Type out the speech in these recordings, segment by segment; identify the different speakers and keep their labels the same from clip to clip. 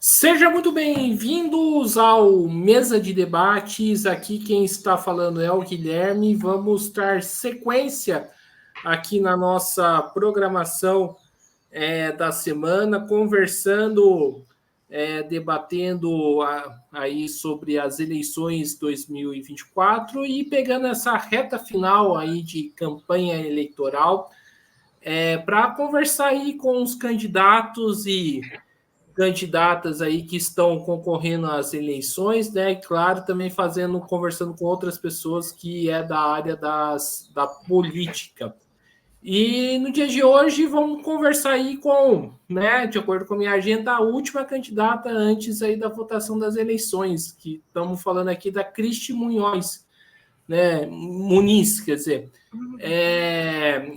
Speaker 1: Sejam muito bem-vindos ao Mesa de Debates. Aqui quem está falando é o Guilherme. Vamos dar sequência aqui na nossa programação da semana, conversando, debatendo aí sobre as eleições 2024 e pegando essa reta final aí de campanha eleitoral para conversar aí com os candidatos e candidatas aí que estão concorrendo às eleições, né? E claro, também conversando com outras pessoas que é da área da política. E no dia de hoje vamos conversar aí com, né, de acordo com a minha agenda, a última candidata antes aí da votação das eleições, que estamos falando aqui da Cristi Munhoz, né, Muniz, quer dizer,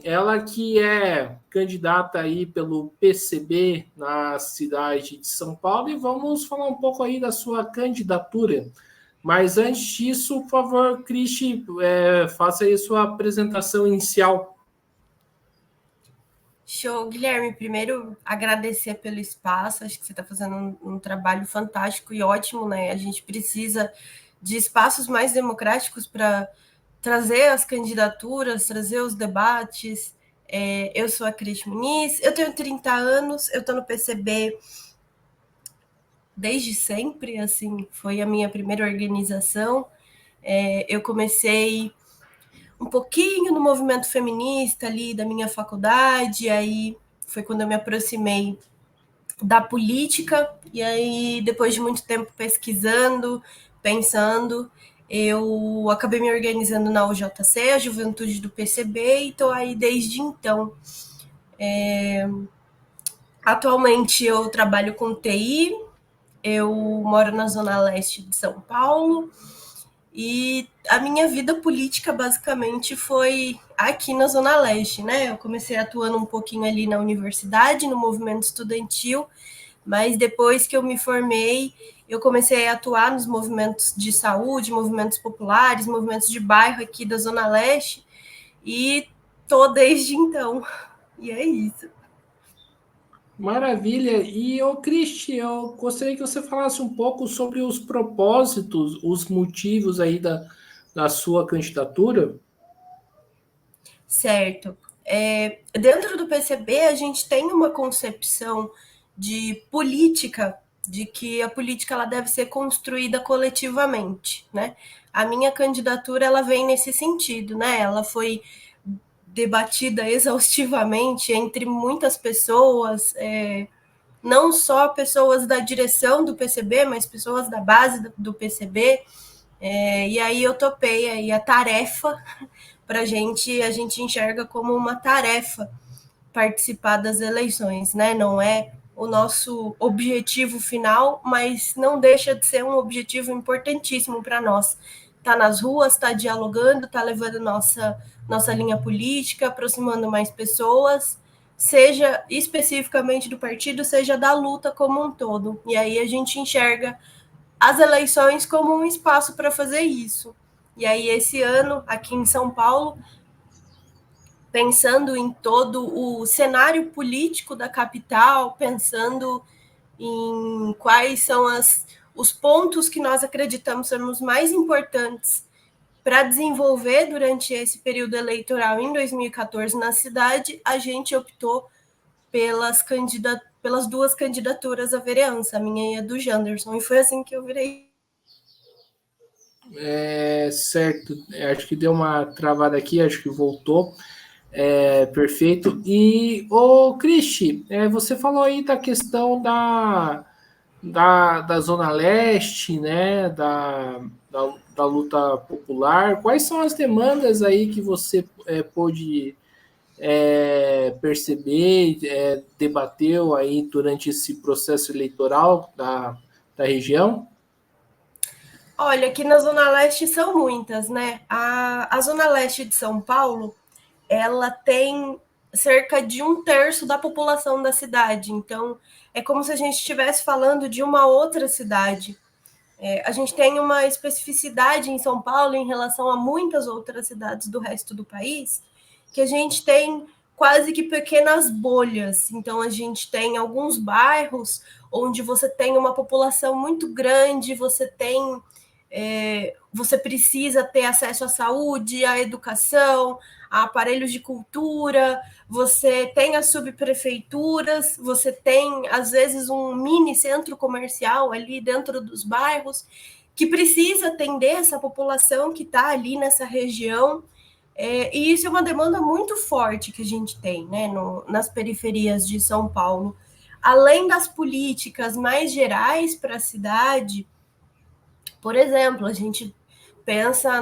Speaker 1: ela que é candidata aí pelo PCB na cidade de São Paulo, e vamos falar um pouco aí da sua candidatura. Mas antes disso, por favor, Cristi, faça aí a sua apresentação inicial.
Speaker 2: Show, Guilherme. Primeiro, agradecer pelo espaço. Acho que você está fazendo um trabalho fantástico e ótimo, né? A gente precisa de espaços mais democráticos para trazer as candidaturas, trazer os debates. Eu sou a Cris Muniz, eu tenho 30 anos, eu estou no PCB desde sempre, assim, foi a minha primeira organização. Eu comecei um pouquinho no movimento feminista ali da minha faculdade, aí foi quando eu me aproximei da política, e aí depois de muito tempo pesquisando, pensando, eu acabei me organizando na UJC, a Juventude do PCB, e estou aí desde então. Atualmente eu trabalho com TI, eu moro na Zona Leste de São Paulo, e a minha vida política basicamente foi aqui na Zona Leste, né? Eu comecei atuando um pouquinho ali na universidade, no movimento estudantil, mas depois que eu me formei, eu comecei a atuar nos movimentos de saúde, movimentos populares, movimentos de bairro aqui da Zona Leste, e tô desde então. E é isso.
Speaker 1: Maravilha. E, Cristi, eu gostaria que você falasse um pouco sobre os propósitos, os motivos aí da sua candidatura.
Speaker 2: Certo. Dentro do PCB, a gente tem uma concepção de política, de que a política ela deve ser construída coletivamente, né? A minha candidatura ela vem nesse sentido, né? Ela foi debatida exaustivamente entre muitas pessoas, não só pessoas da direção do PCB, mas pessoas da base do PCB. E aí eu topei aí a tarefa para a gente enxerga como uma tarefa participar das eleições, né? Não é o nosso objetivo final, mas não deixa de ser um objetivo importantíssimo para nós. Tá nas ruas, tá dialogando, tá levando nossa linha política, aproximando mais pessoas, seja especificamente do partido, seja da luta como um todo. E aí a gente enxerga as eleições como um espaço para fazer isso. E aí, esse ano, aqui em São Paulo, pensando em todo o cenário político da capital, pensando em quais são os pontos que nós acreditamos sermos mais importantes para desenvolver durante esse período eleitoral em 2014 na cidade, a gente optou pelas duas candidaturas à vereança, a minha e a do Janderson, e foi assim que eu virei.
Speaker 1: Certo, acho que deu uma travada aqui, acho que voltou. Perfeito. E, Cristi, você falou aí da questão da Zona Leste, né, da luta popular. Quais são as demandas aí que você pôde perceber, debateu aí durante esse processo eleitoral da região?
Speaker 2: Olha, aqui na Zona Leste são muitas, né? A Zona Leste de São Paulo, ela tem cerca de um terço da população da cidade. Então, é como se a gente estivesse falando de uma outra cidade. A gente tem uma especificidade em São Paulo em relação a muitas outras cidades do resto do país, que a gente tem quase que pequenas bolhas. Então, a gente tem alguns bairros onde você tem uma população muito grande, você precisa ter acesso à saúde, à educação, a aparelhos de cultura, você tem as subprefeituras, você tem, às vezes, um mini centro comercial ali dentro dos bairros, que precisa atender essa população que está ali nessa região. E isso é uma demanda muito forte que a gente tem, né, nas periferias de São Paulo. Além das políticas mais gerais para a cidade, por exemplo, a gente pensa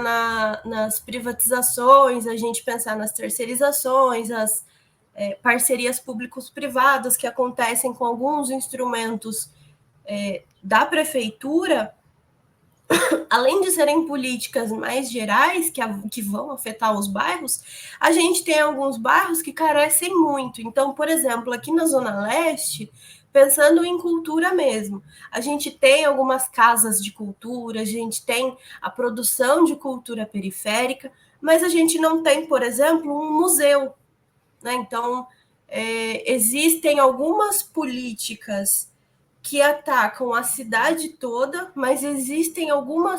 Speaker 2: nas privatizações, a gente pensa nas terceirizações, as parcerias públicos-privadas que acontecem com alguns instrumentos da prefeitura, além de serem políticas mais gerais que vão afetar os bairros, a gente tem alguns bairros que carecem muito. Então, por exemplo, aqui na Zona Leste, pensando em cultura mesmo, a gente tem algumas casas de cultura, a gente tem a produção de cultura periférica, mas a gente não tem, por exemplo, um museu, né? Então, existem algumas políticas que atacam a cidade toda, mas existem uma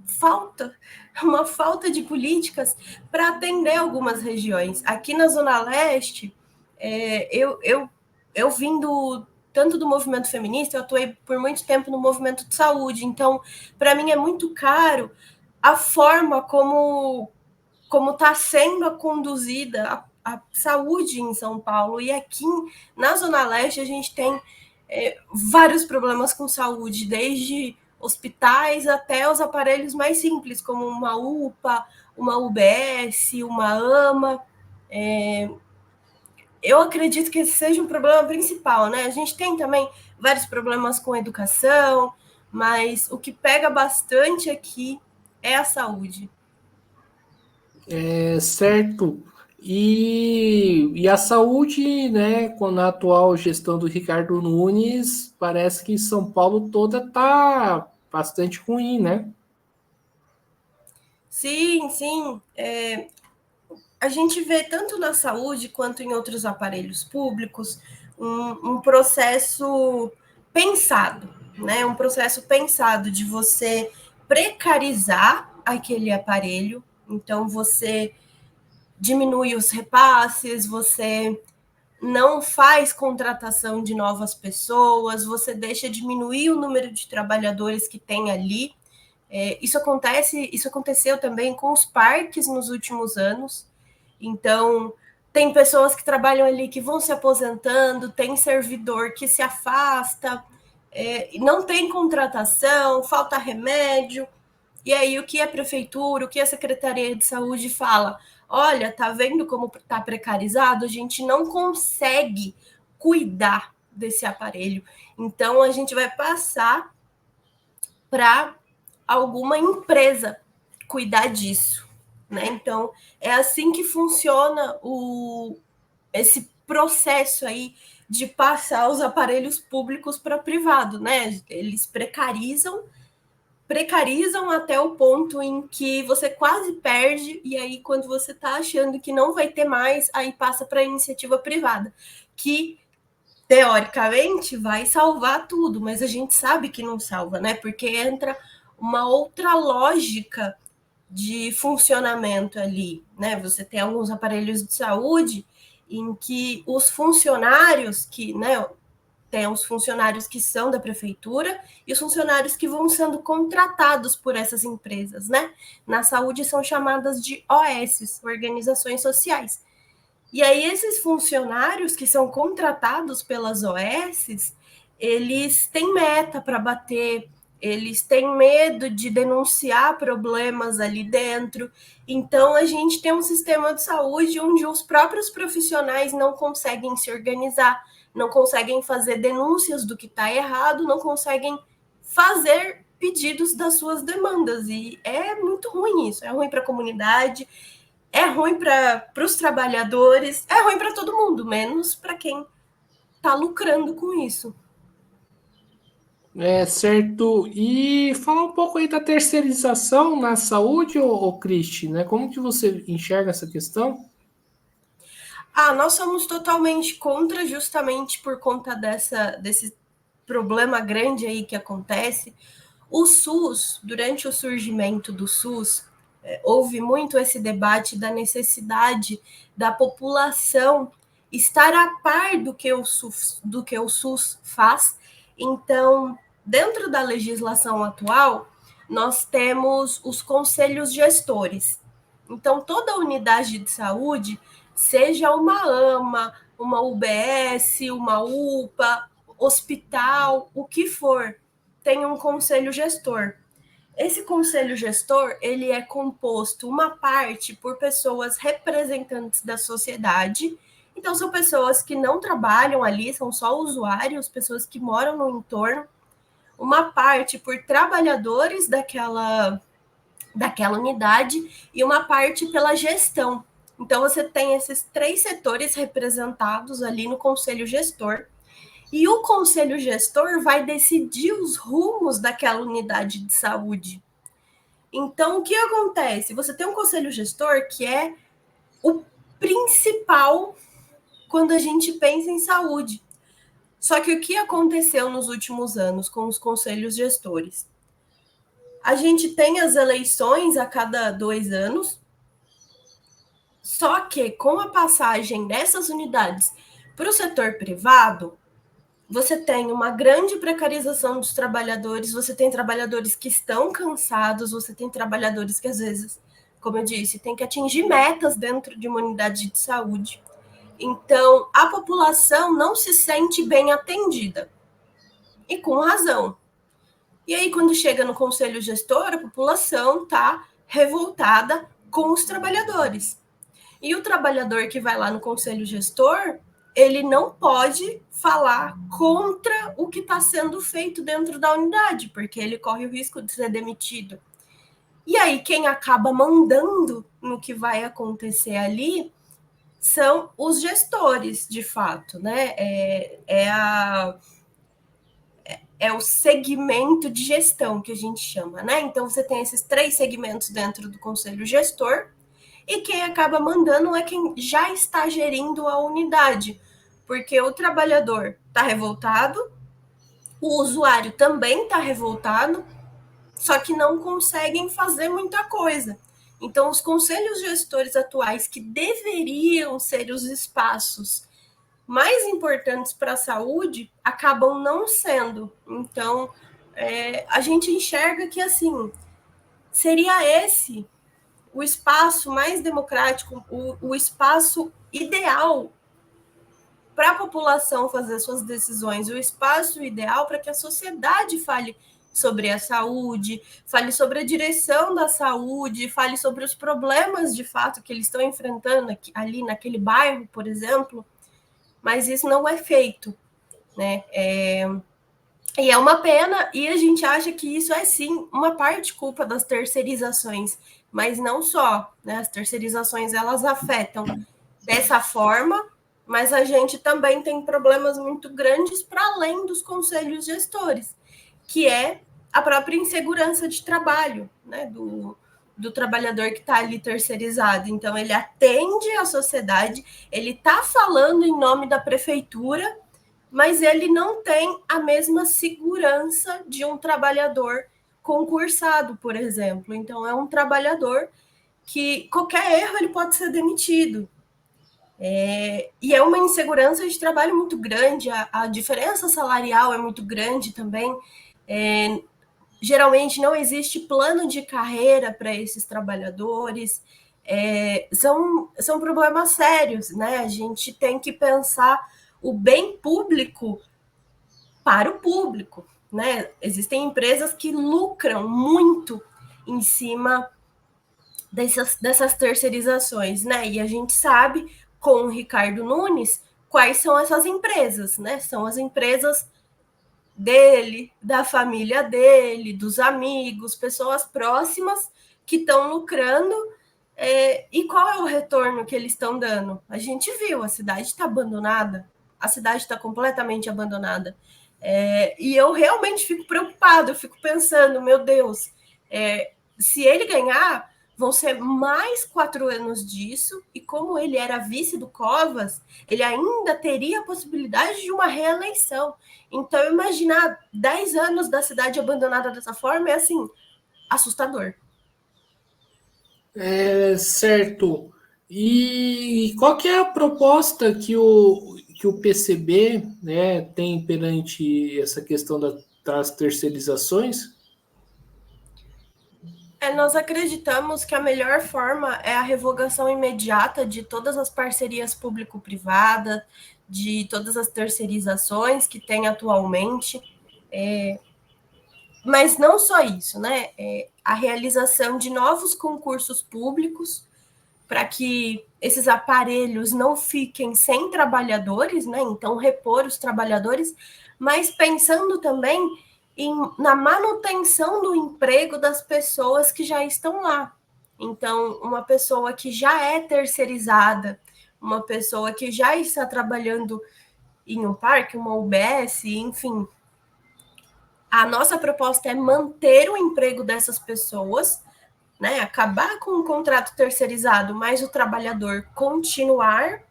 Speaker 2: falta de políticas para atender algumas regiões. Aqui na Zona Leste, eu vim tanto do movimento feminista, eu atuei por muito tempo no movimento de saúde, então, para mim é muito caro a forma como está sendo conduzida a saúde em São Paulo. E aqui na Zona Leste a gente tem vários problemas com saúde, desde hospitais até os aparelhos mais simples, como uma UPA, uma UBS, uma AMA. Eu acredito que esse seja um problema principal, né? A gente tem também vários problemas com educação, mas o que pega bastante aqui é a saúde.
Speaker 1: Certo. E a saúde, né, com a atual gestão do Ricardo Nunes, parece que São Paulo toda tá bastante ruim, né?
Speaker 2: Sim, sim. A gente vê tanto na saúde quanto em outros aparelhos públicos um processo pensado, né? Um processo pensado de você precarizar aquele aparelho. Então, você diminui os repasses, você não faz contratação de novas pessoas, você deixa diminuir o número de trabalhadores que tem ali. Isso aconteceu também com os parques nos últimos anos. Então, tem pessoas que trabalham ali que vão se aposentando, tem servidor que se afasta, não tem contratação, falta remédio. E aí, o que a prefeitura, o que a Secretaria de Saúde fala? Olha, tá vendo como tá precarizado? A gente não consegue cuidar desse aparelho. Então, a gente vai passar para alguma empresa cuidar disso, né? Então, é assim que funciona esse processo aí de passar os aparelhos públicos para privado, né? Eles precarizam até o ponto em que você quase perde, e aí quando você está achando que não vai ter mais, aí passa para a iniciativa privada, que teoricamente vai salvar tudo, mas a gente sabe que não salva, né? Porque entra uma outra lógica de funcionamento ali, né? Você tem alguns aparelhos de saúde em que os funcionários que, né, tem os funcionários que são da prefeitura e os funcionários que vão sendo contratados por essas empresas, né? Na saúde são chamadas de OS, organizações sociais. E aí esses funcionários que são contratados pelas OS, eles têm meta para bater, eles têm medo de denunciar problemas ali dentro. Então a gente tem um sistema de saúde onde os próprios profissionais não conseguem se organizar, não conseguem fazer denúncias do que está errado, não conseguem fazer pedidos das suas demandas. E é muito ruim isso, é ruim para a comunidade, é ruim para os trabalhadores, é ruim para todo mundo, menos para quem está lucrando com isso.
Speaker 1: Certo. E falar um pouco aí da terceirização na saúde, ô Cristi, né? Como que você enxerga essa questão?
Speaker 2: Nós somos totalmente contra, justamente por conta desse problema grande aí que acontece. O SUS, durante o surgimento do SUS, houve muito esse debate da necessidade da população estar a par do que o SUS faz. Então, dentro da legislação atual, nós temos os conselhos gestores. Então, toda unidade de saúde, seja uma AMA, uma UBS, uma UPA, hospital, o que for, tem um conselho gestor. Esse conselho gestor, ele é composto uma parte por pessoas representantes da sociedade. Então, são pessoas que não trabalham ali, são só usuários, pessoas que moram no entorno. Uma parte por trabalhadores daquela unidade e uma parte pela gestão. Então, você tem esses 3 setores representados ali no conselho gestor. E o conselho gestor vai decidir os rumos daquela unidade de saúde. Então, o que acontece? Você tem um conselho gestor que é o principal quando a gente pensa em saúde. Só que o que aconteceu nos últimos anos com os conselhos gestores? A gente tem as eleições a cada 2 anos, só que com a passagem dessas unidades para o setor privado, você tem uma grande precarização dos trabalhadores, você tem trabalhadores que estão cansados, você tem trabalhadores que, às vezes, como eu disse, tem que atingir metas dentro de uma unidade de saúde. Então, a população não se sente bem atendida. E com razão. E aí, quando chega no conselho gestor, a população está revoltada com os trabalhadores. E o trabalhador que vai lá no conselho gestor, ele não pode falar contra o que está sendo feito dentro da unidade, porque ele corre o risco de ser demitido. E aí, quem acaba mandando no que vai acontecer ali são os gestores, de fato, né? É o segmento de gestão que a gente chama, né? Então, você tem esses 3 segmentos dentro do conselho gestor, e quem acaba mandando é quem já está gerindo a unidade, porque o trabalhador está revoltado, o usuário também está revoltado, só que não conseguem fazer muita coisa. Então, os conselhos gestores atuais, que deveriam ser os espaços mais importantes para a saúde, acabam não sendo. Então, a gente enxerga que, assim, seria esse o espaço mais democrático, o espaço ideal para a população fazer suas decisões, o espaço ideal para que a sociedade fale sobre a saúde, fale sobre a direção da saúde, fale sobre os problemas de fato que eles estão enfrentando ali naquele bairro, por exemplo, mas isso não é feito, né? E é uma pena, e a gente acha que isso é sim uma parte culpa das terceirizações, mas não só, né? As terceirizações elas afetam dessa forma, mas a gente também tem problemas muito grandes para além dos conselhos gestores, que é a própria insegurança de trabalho, né? Do trabalhador que está ali terceirizado. Então, ele atende a sociedade, ele está falando em nome da prefeitura, mas ele não tem a mesma segurança de um trabalhador concursado, por exemplo. Então, é um trabalhador que qualquer erro ele pode ser demitido. E é uma insegurança de trabalho muito grande, a diferença salarial é muito grande também. Geralmente não existe plano de carreira para esses trabalhadores. São problemas sérios, né? A gente tem que pensar o bem público para o público, né? Existem empresas que lucram muito em cima dessas terceirizações, né? E a gente sabe, com o Ricardo Nunes, quais são essas empresas, né? São as empresas dele, da família dele, dos amigos, pessoas próximas que estão lucrando. E qual é o retorno que eles estão dando? A gente viu, a cidade está abandonada, a cidade está completamente abandonada. E eu realmente fico preocupado, eu fico pensando, meu Deus, se ele ganhar, vão ser mais 4 anos disso, e como ele era vice do Covas, ele ainda teria a possibilidade de uma reeleição. Então, imaginar 10 anos da cidade abandonada dessa forma é, assim, assustador.
Speaker 1: Certo. E qual que é a proposta que o PCB, né, tem perante essa questão das terceirizações?
Speaker 2: Nós acreditamos que a melhor forma é a revogação imediata de todas as parcerias público-privadas, de todas as terceirizações que tem atualmente. Mas não só isso, né? A realização de novos concursos públicos para que esses aparelhos não fiquem sem trabalhadores, né? Então, repor os trabalhadores, mas pensando também na manutenção do emprego das pessoas que já estão lá. Então, uma pessoa que já é terceirizada, uma pessoa que já está trabalhando em um parque, uma UBS, enfim. A nossa proposta é manter o emprego dessas pessoas, né? Acabar com o contrato terceirizado, mas o trabalhador continuar,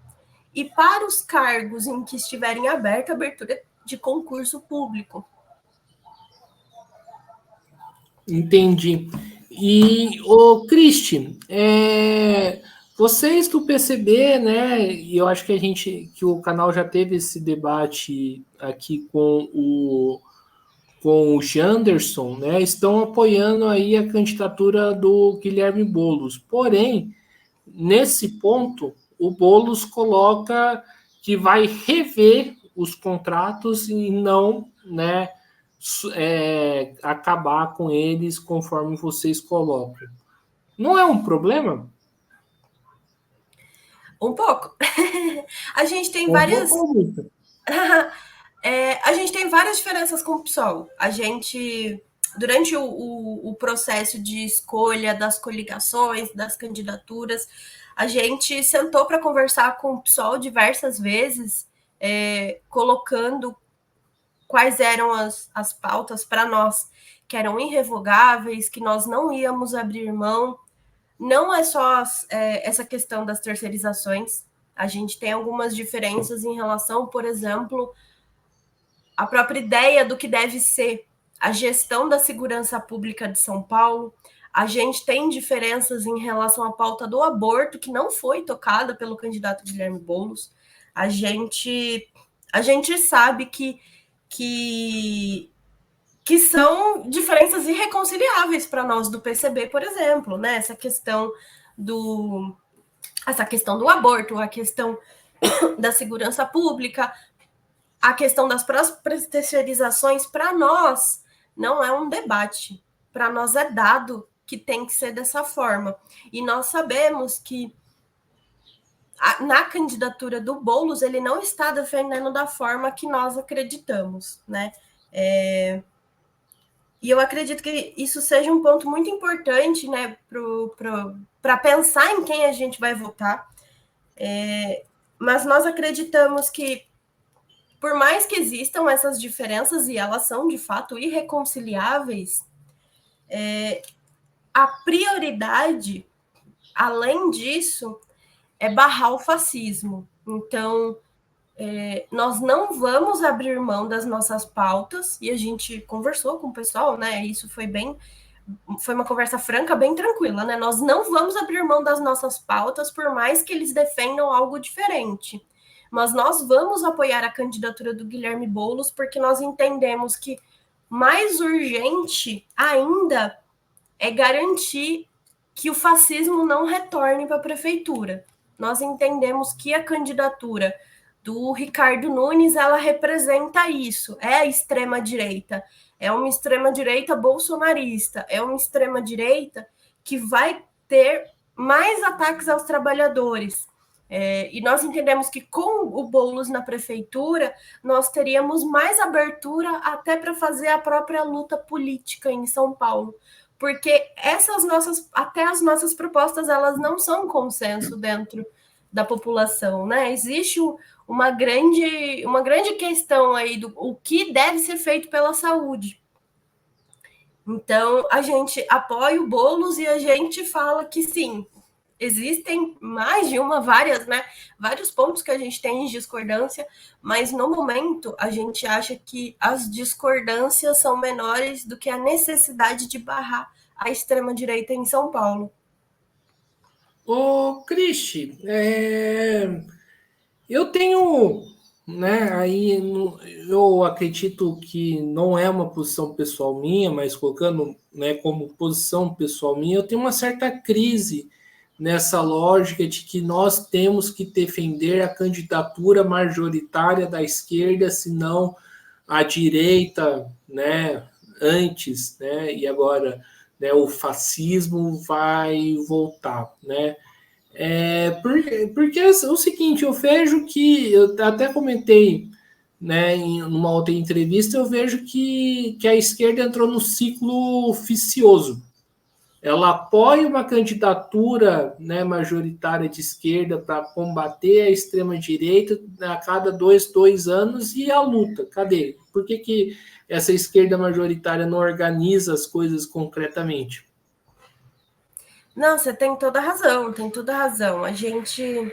Speaker 2: e para os cargos em que estiverem abertos, abertura de concurso público.
Speaker 1: Entendi. E, o Cristi, vocês do PCB, né? E eu acho que o canal já teve esse debate aqui com o Janderson, né? Estão apoiando aí a candidatura do Guilherme Boulos. Porém, nesse ponto, o Boulos coloca que vai rever os contratos e não, né, acabar com eles conforme vocês colocam. Não é um problema?
Speaker 2: Um pouco. A gente tem
Speaker 1: Um pouco
Speaker 2: várias.
Speaker 1: ou muito?
Speaker 2: A gente tem várias diferenças com o PSOL. A gente, durante o processo de escolha das coligações, das candidaturas, a gente sentou para conversar com o PSOL diversas vezes, colocando quais eram as pautas para nós que eram irrevogáveis, que nós não íamos abrir mão. Não é só essa questão das terceirizações. A gente tem algumas diferenças em relação, por exemplo, à própria ideia do que deve ser a gestão da segurança pública de São Paulo. A gente tem diferenças em relação à pauta do aborto, que não foi tocada pelo candidato Guilherme Boulos. A gente sabe que são diferenças irreconciliáveis para nós do PCB, por exemplo, né? Essa questão do aborto, a questão da segurança pública, a questão das próprias terceirizações, para nós não é um debate. Para nós é dado que tem que ser dessa forma. E nós sabemos que na candidatura do Boulos ele não está defendendo da forma que nós acreditamos, né? E eu acredito que isso seja um ponto muito importante, né, para pensar em quem a gente vai votar. Mas nós acreditamos que, por mais que existam essas diferenças, e elas são de fato irreconciliáveis, a prioridade, além disso, é barrar o fascismo. Então, nós não vamos abrir mão das nossas pautas, e a gente conversou com o pessoal, né? Isso foi uma conversa franca, bem tranquila, né? Nós não vamos abrir mão das nossas pautas, por mais que eles defendam algo diferente. Mas nós vamos apoiar a candidatura do Guilherme Boulos, porque nós entendemos que mais urgente ainda é garantir que o fascismo não retorne para a prefeitura. Nós entendemos que a candidatura do Ricardo Nunes, ela representa isso, é a extrema-direita, é uma extrema-direita bolsonarista, é uma extrema-direita que vai ter mais ataques aos trabalhadores. E nós entendemos que com o Boulos na prefeitura, nós teríamos mais abertura até para fazer a própria luta política em São Paulo, porque até as nossas propostas, elas não são consenso dentro da população, né? Existe uma grande questão aí do o que deve ser feito pela saúde. Então, a gente apoia o Boulos e a gente fala que sim, existem mais de várias, né? Vários pontos que a gente tem de discordância, mas no momento a gente acha que as discordâncias são menores do que a necessidade de barrar a extrema-direita em São Paulo.
Speaker 1: Ô, Cristi, eu tenho, né, eu acredito que não é uma posição pessoal minha, mas colocando, né, como posição pessoal minha, eu tenho uma certa crise nessa lógica de que nós temos que defender a candidatura majoritária da esquerda, senão a direita, né, antes, né, e agora, né, o fascismo vai voltar, né? Porque é o seguinte, eu vejo que, eu até comentei, né, em uma outra entrevista, eu vejo que a esquerda entrou num ciclo vicioso. Ela apoia uma candidatura, né, majoritária de esquerda para combater a extrema-direita a cada dois anos e a luta. Cadê? Por que essa esquerda majoritária não organiza as coisas concretamente?
Speaker 2: Não, você tem toda a razão, tem toda a razão. A gente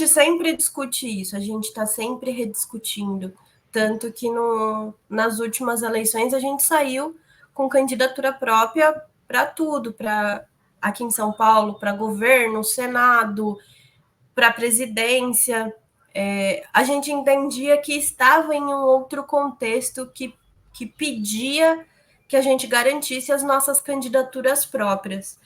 Speaker 2: sempre discute isso, a gente está sempre rediscutindo. Tanto que nas últimas eleições a gente saiu com candidatura própria para tudo, para aqui em São Paulo, para governo, Senado, para presidência. A gente entendia que estava em um outro contexto que pedia que a gente garantisse as nossas candidaturas próprias.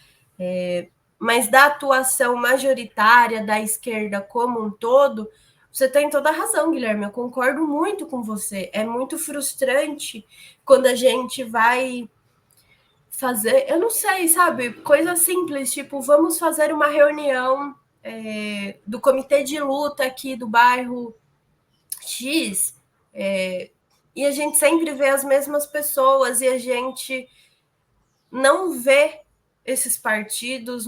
Speaker 2: Mas da atuação majoritária da esquerda como um todo, você tem toda a razão, Guilherme. Eu concordo muito com você. É muito frustrante quando a gente vai fazer, eu não sei, sabe, coisa simples, tipo, vamos fazer uma reunião do comitê de luta aqui do bairro X, e a gente sempre vê as mesmas pessoas e a gente não vê esses partidos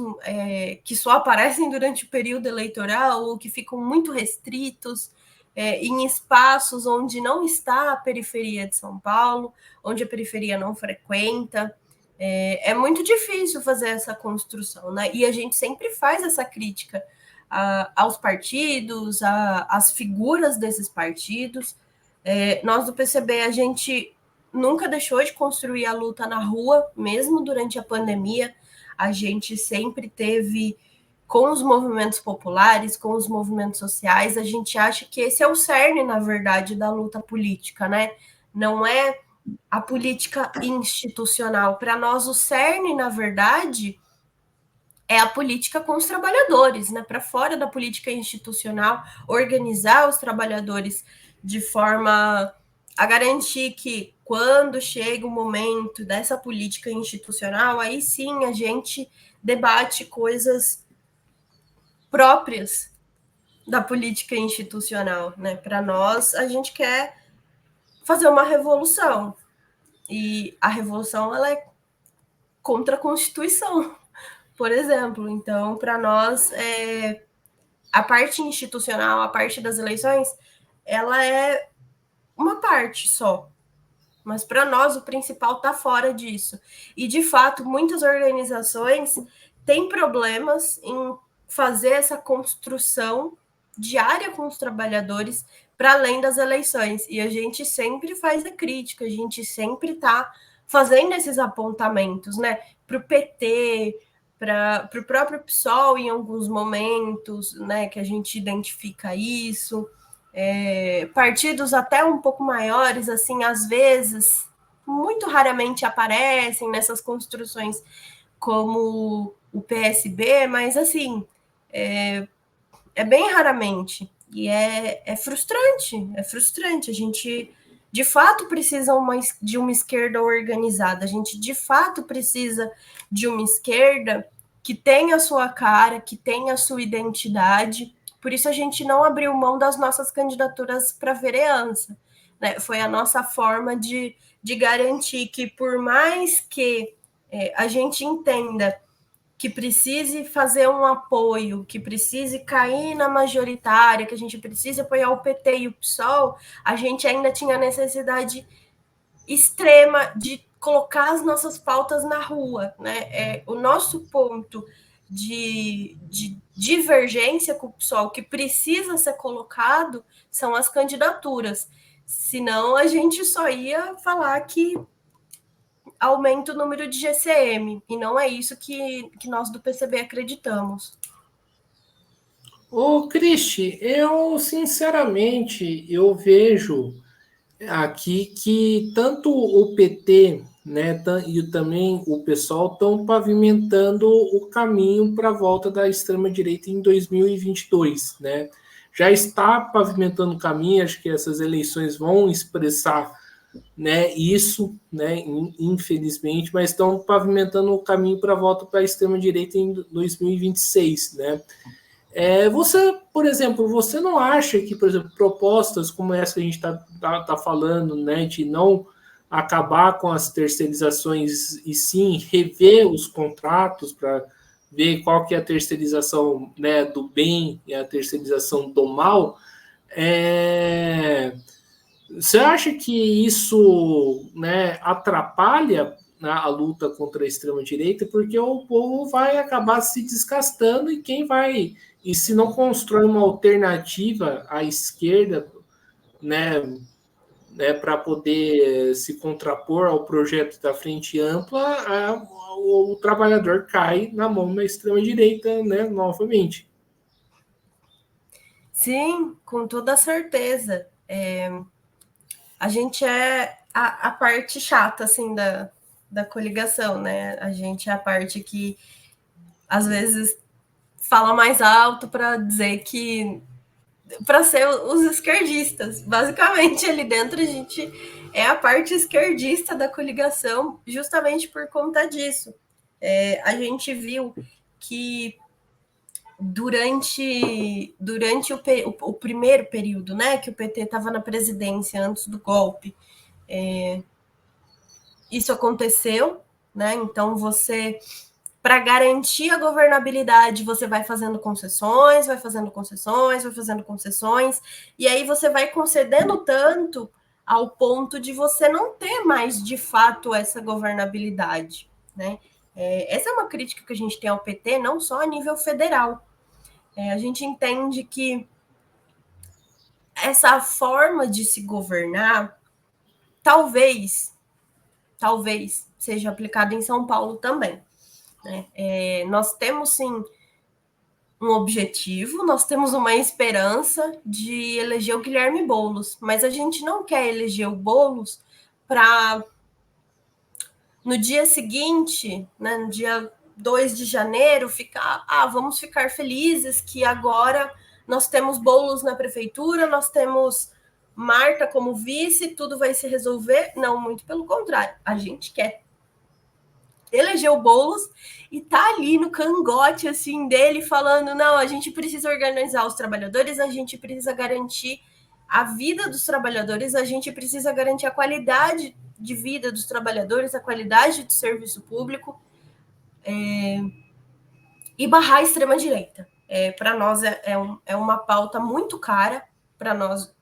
Speaker 2: que só aparecem durante o período eleitoral ou que ficam muito restritos em espaços onde não está a periferia de São Paulo, onde a periferia não frequenta. É muito difícil fazer essa construção, né? E a gente sempre faz essa crítica aos partidos, às figuras desses partidos. Nós do PCB, a gente nunca deixou de construir a luta na rua, mesmo durante a pandemia. A gente sempre teve com os movimentos populares, com os movimentos sociais. A gente acha que esse é o cerne, na verdade, da luta política, né? Não é a política institucional. Para nós, o cerne, na verdade, é a política com os trabalhadores, né? Para fora da política institucional, organizar os trabalhadores de forma a garantir que quando chega o momento dessa política institucional, aí sim a gente debate coisas próprias da política institucional, né? Para nós, a gente quer fazer uma revolução. E a revolução ela é contra a Constituição, por exemplo. Então, para nós, a parte institucional, a parte das eleições, ela é uma parte só. Mas para nós o principal está fora disso. E de fato, muitas organizações têm problemas em fazer essa construção diária com os trabalhadores para além das eleições. E a gente sempre faz a crítica, a gente sempre está fazendo esses apontamentos, né? Para o PT, para o próprio PSOL em alguns momentos, né? Que a gente identifica isso. Partidos até um pouco maiores, assim, às vezes, muito raramente aparecem nessas construções como o PSB, mas assim, é bem raramente. E é frustrante. A gente de fato precisa de uma esquerda organizada, a gente de fato precisa de uma esquerda que tenha a sua cara, que tenha a sua identidade. Por isso a gente não abriu mão das nossas candidaturas para vereança. Né? Foi a nossa forma de garantir que, por mais que a gente entenda que precise fazer um apoio, que precise cair na majoritária, que a gente precise apoiar o PT e o PSOL, a gente ainda tinha a necessidade extrema de colocar as nossas pautas na rua, né? O nosso ponto de divergência com o pessoal que precisa ser colocado são as candidaturas. Senão a gente só ia falar que aumenta o número de GCM, e não é isso que nós do PCB acreditamos.
Speaker 1: Ô, Cristi, eu sinceramente eu vejo aqui que tanto o PT, né, e também o pessoal estão pavimentando o caminho para a volta da extrema-direita em 2022, né? Já está pavimentando o caminho, acho que essas eleições vão expressar, né, isso, né, infelizmente, mas estão pavimentando o caminho para a volta para a extrema-direita em 2026, né? Você, por exemplo, você não acha que, por exemplo, propostas como essa que a gente tá falando, né, de não acabar com as terceirizações e sim rever os contratos para ver qual que é a terceirização, né, do bem e a terceirização do mal, você acha que isso, né, atrapalha, né, a luta contra a extrema-direita? Porque o povo vai acabar se desgastando e quem vai. E se não constrói uma alternativa à esquerda, né, para poder se contrapor ao projeto da Frente Ampla, o trabalhador cai na mão da extrema-direita, né, novamente.
Speaker 2: Sim, com toda certeza. A gente é a parte chata, assim, da coligação, né? A gente é a parte que, às vezes, fala mais alto para dizer que... para ser os esquerdistas. Basicamente, ali dentro, a gente é a parte esquerdista da coligação, justamente por conta disso. A gente viu que durante o primeiro período, né, que o PT estava na presidência antes do golpe, isso aconteceu, né? Então você, para garantir a governabilidade, você vai fazendo concessões, vai fazendo concessões, vai fazendo concessões, e aí você vai concedendo tanto ao ponto de você não ter mais de fato essa governabilidade, né? Essa é uma crítica que a gente tem ao PT, não só a nível federal. A gente entende que essa forma de se governar talvez seja aplicada em São Paulo também, né? Nós temos sim um objetivo, nós temos uma esperança de eleger o Guilherme Boulos, mas a gente não quer eleger o Boulos para no dia seguinte, né, no dia 2 de janeiro, vamos ficar felizes que agora nós temos Boulos na prefeitura, nós temos Marta como vice, tudo vai se resolver. Não, muito pelo contrário. A gente quer eleger o Boulos e tá ali no cangote assim dele falando: não, a gente precisa organizar os trabalhadores, a gente precisa garantir a vida dos trabalhadores, a gente precisa garantir a qualidade de vida dos trabalhadores, a qualidade do serviço público, e barrar a extrema-direita. Para nós é uma pauta muito cara, para nós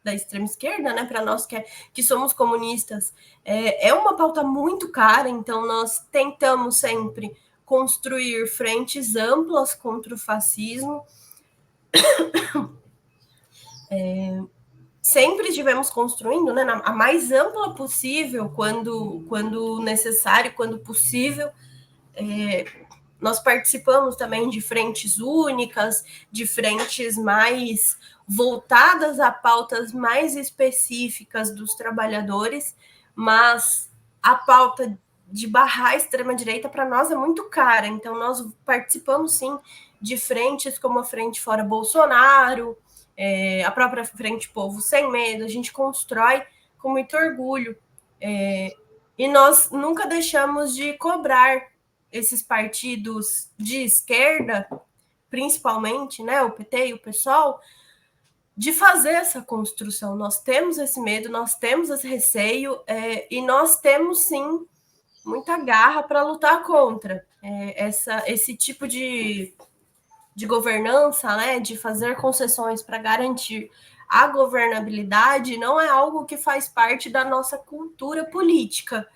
Speaker 2: da extrema esquerda, né? Para nós que somos comunistas, é uma pauta muito cara, então nós tentamos sempre construir frentes amplas contra o fascismo. Sempre estivemos construindo, né, a mais ampla possível, quando necessário, quando possível. Nós participamos também de frentes únicas, de frentes mais voltadas a pautas mais específicas dos trabalhadores, mas a pauta de barrar a extrema-direita para nós é muito cara, então nós participamos sim de frentes como a Frente Fora Bolsonaro, a própria Frente Povo Sem Medo, a gente constrói com muito orgulho, e nós nunca deixamos de cobrar esses partidos de esquerda, principalmente, né, o PT e o PSOL, de fazer essa construção. Nós temos esse medo, nós temos esse receio, e nós temos, sim, muita garra para lutar contra esse tipo de governança, né, de fazer concessões para garantir a governabilidade não é algo que faz parte da nossa cultura política.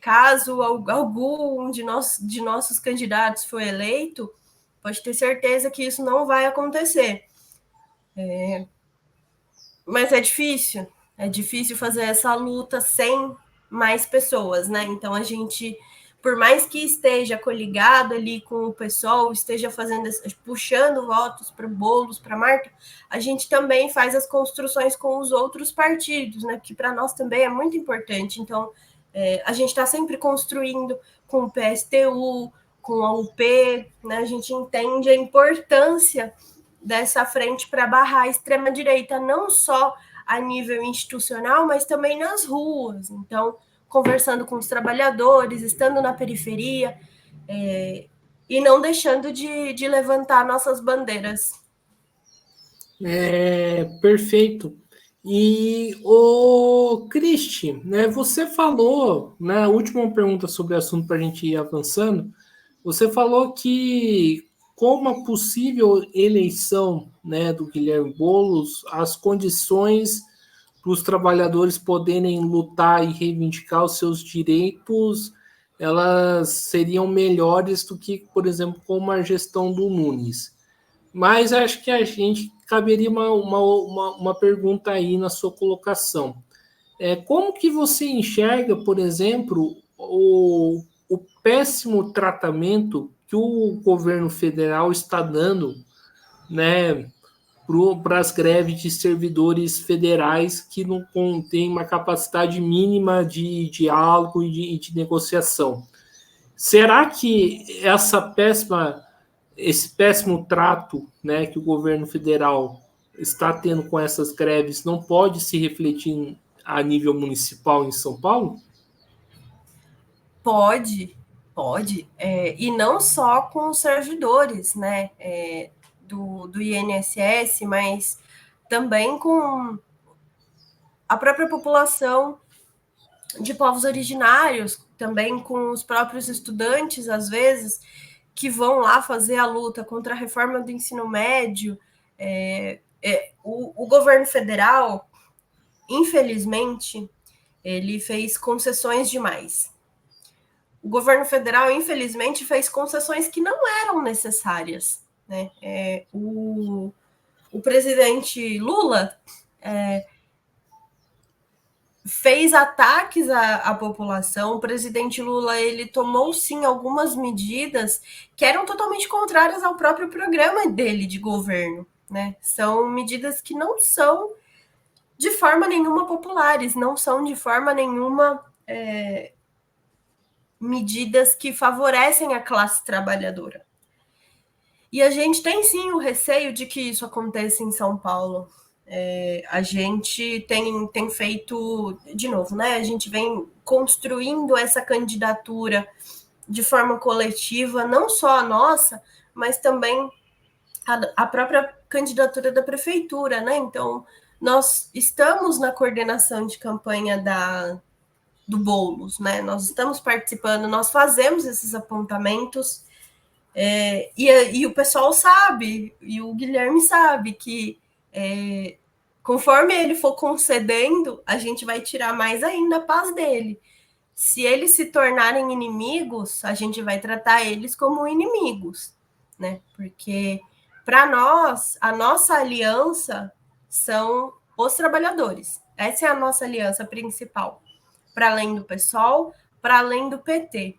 Speaker 2: Caso algum de nossos candidatos for eleito, pode ter certeza que isso não vai acontecer. Mas é difícil fazer essa luta sem mais pessoas, né? Então a gente, por mais que esteja coligado ali com o pessoal, esteja puxando votos para Boulos, para Marta, a gente também faz as construções com os outros partidos, né? Que para nós também é muito importante. Então a gente está sempre construindo com o PSTU, com a UP, né? A gente entende a importância dessa frente para barrar a extrema-direita, não só a nível institucional, mas também nas ruas. Então, conversando com os trabalhadores, estando na periferia, e não deixando de levantar nossas bandeiras.
Speaker 1: Perfeito. E o Cristi, né, você falou, na última pergunta sobre o assunto para a gente ir avançando, você falou que com uma possível eleição, né, do Guilherme Boulos, as condições para os trabalhadores poderem lutar e reivindicar os seus direitos, elas seriam melhores do que, por exemplo, com uma gestão do Nunes. Mas acho que a gente caberia uma pergunta aí na sua colocação. Como que você enxerga, por exemplo, o péssimo tratamento que o governo federal está dando, né, para as greves de servidores federais que não têm uma capacidade mínima de diálogo e de negociação? Será que esse péssimo trato, né, que o governo federal está tendo com essas greves não pode se refletir a nível municipal em São Paulo?
Speaker 2: Pode, pode. E não só com os servidores, né, do INSS, mas também com a própria população de povos originários, também com os próprios estudantes, às vezes, que vão lá fazer a luta contra a reforma do ensino médio. O governo federal, infelizmente, ele fez concessões demais. O governo federal, infelizmente, fez concessões que não eram necessárias, né? O presidente Lula fez ataques à população. O presidente Lula, ele tomou sim algumas medidas que eram totalmente contrárias ao próprio programa dele de governo, né? São medidas que não são de forma nenhuma populares, não são de forma nenhuma medidas que favorecem a classe trabalhadora. E a gente tem sim o receio de que isso aconteça em São Paulo. A gente tem feito, de novo, né? A gente vem construindo essa candidatura de forma coletiva, não só a nossa, mas também a própria candidatura da prefeitura, né? Então, nós estamos na coordenação de campanha do Boulos, né? Nós estamos participando, nós fazemos esses apontamentos, e o pessoal sabe, e o Guilherme sabe que conforme ele for concedendo, a gente vai tirar mais ainda a paz dele. Se eles se tornarem inimigos, a gente vai tratar eles como inimigos, né? Porque para nós, a nossa aliança são os trabalhadores. Essa é a nossa aliança principal. Para além do PSOL, para além do PT.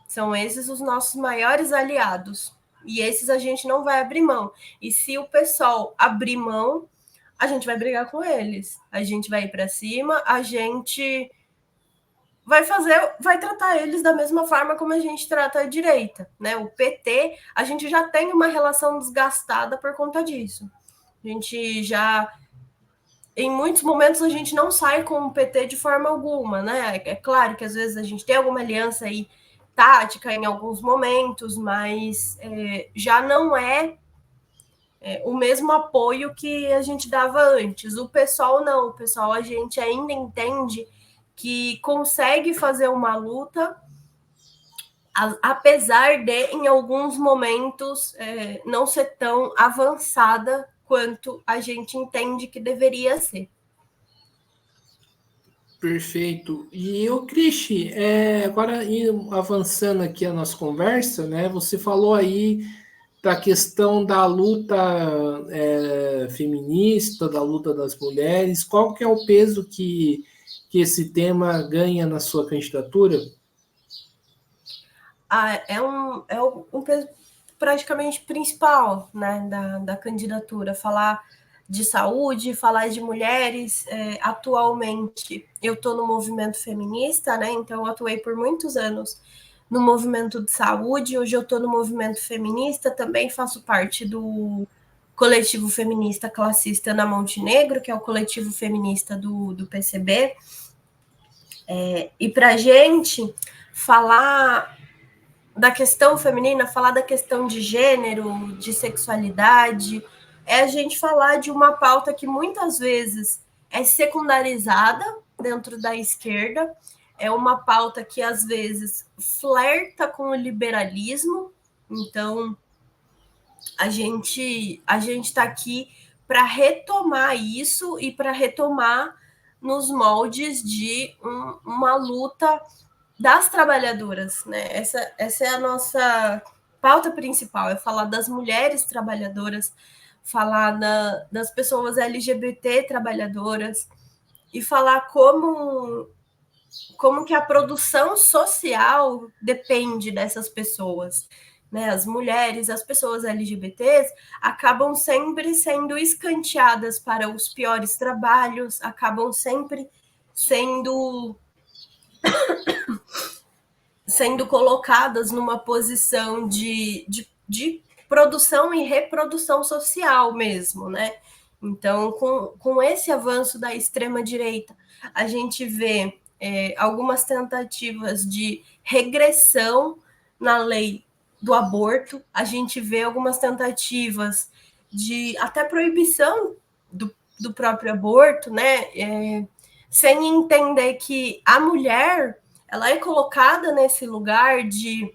Speaker 2: São esses os nossos maiores aliados. E esses a gente não vai abrir mão. E se o PSOL abrir mão, a gente vai brigar com eles. A gente vai ir para cima, a gente vai tratar eles da mesma forma como a gente trata a direita, né? O PT, a gente já tem uma relação desgastada por conta disso. A gente já, em muitos momentos, a gente não sai com o PT de forma alguma, né? É claro que às vezes a gente tem alguma aliança aí tática em alguns momentos, mas já não é o mesmo apoio que a gente dava antes. O pessoal não, o pessoal a gente ainda entende que consegue fazer uma luta, apesar de, em alguns momentos, não ser tão avançada quanto a gente entende que deveria ser.
Speaker 1: Perfeito. E o Cristi, agora avançando aqui a nossa conversa, né? Você falou aí da questão da luta feminista, da luta das mulheres. Qual que é o peso que esse tema ganha na sua candidatura?
Speaker 2: É um peso praticamente principal, né, da candidatura, falar de saúde, falar de mulheres. Atualmente, eu estou no movimento feminista, né, então eu atuei por muitos anos no movimento de saúde, hoje eu estou no movimento feminista, também faço parte do coletivo feminista classista na Montenegro, que é o coletivo feminista do PCB. E para a gente falar da questão feminina, falar da questão de gênero, de sexualidade, é a gente falar de uma pauta que muitas vezes é secundarizada dentro da esquerda, é uma pauta que às vezes flerta com o liberalismo. Então, a gente está aqui para retomar isso e para retomar nos moldes de uma luta das trabalhadoras, né? Essa é a nossa pauta principal, é falar das mulheres trabalhadoras, falar das pessoas LGBT trabalhadoras e falar como que a produção social depende dessas pessoas. Né? As mulheres, as pessoas LGBTs acabam sempre sendo escanteadas para os piores trabalhos, acabam sempre sendo colocadas numa posição de produção e reprodução social mesmo, né? Então, com esse avanço da extrema-direita, a gente vê algumas tentativas de regressão na lei do aborto, a gente vê algumas tentativas de até proibição do próprio aborto, né? Sem entender que a mulher ela é colocada nesse lugar de